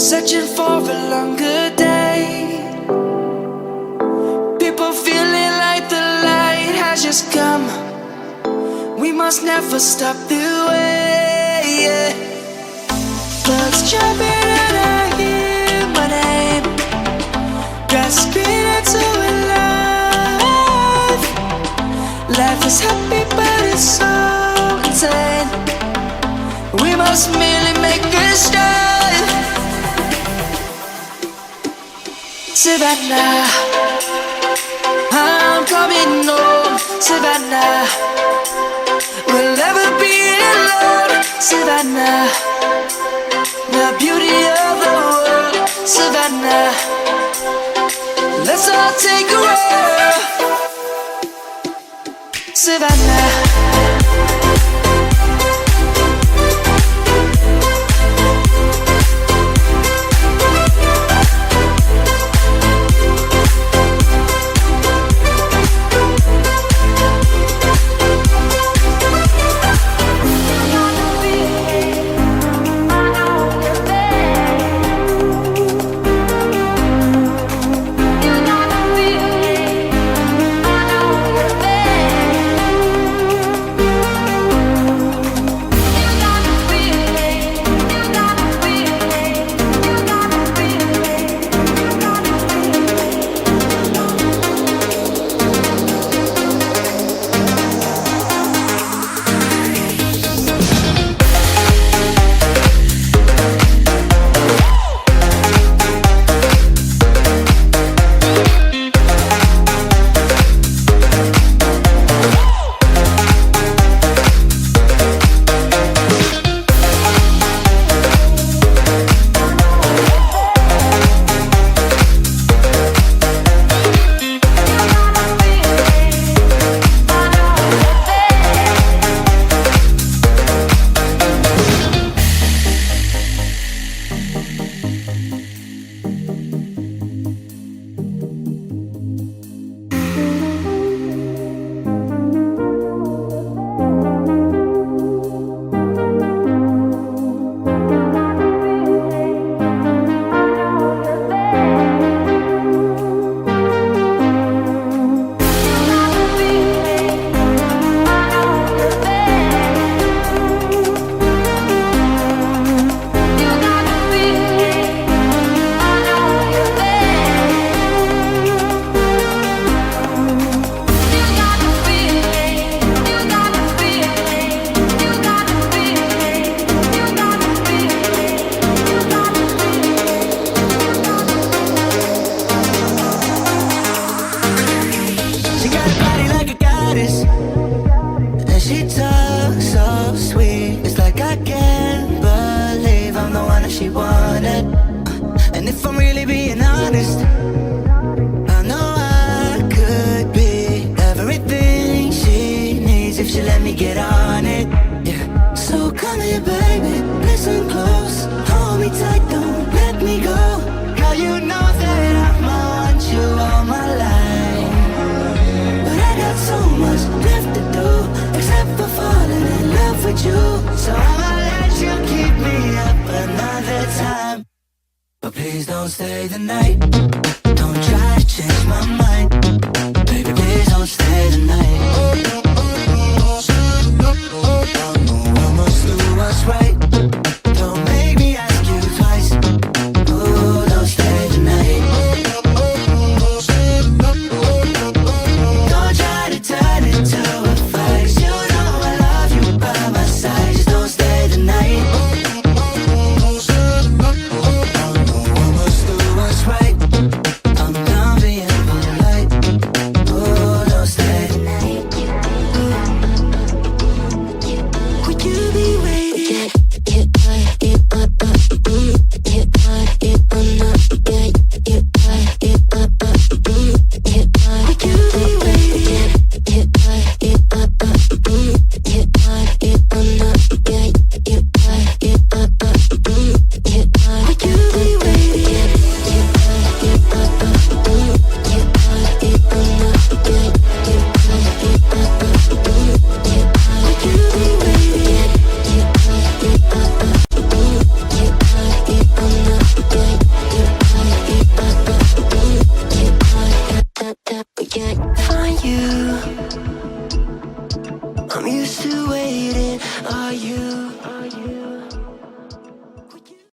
searching for a longer day. People feeling like the light has just come. We must never stop the way, yeah. Birds jumping and I hear my name, grasping into a life. Life is happy but it's so insane. We must merely make a start. Savannah, I'm coming home. Savannah, we'll never be alone. Savannah, the beauty of the world. Savannah, let's all take a walk. Savannah, she wanted. And if I'm really being honest, I know I could be everything she needs if she let me get on it. Yeah. So come here, baby, listen close, hold me tight, don't let me go. Girl, you know that I'ma want you all my life, but I got so much left to do, except for falling in love with you. So I'ma let you keep me up another time, but please don't stay the night. Don't try to change my mind, baby, please don't stay the night. I must do what's right. Don't make me ask you twice. Oh, don't stay the night. Don't try to turn it to a fight. You know I love you by my side. Just don't stay the night. I must do what's right. I'm done being polite. can't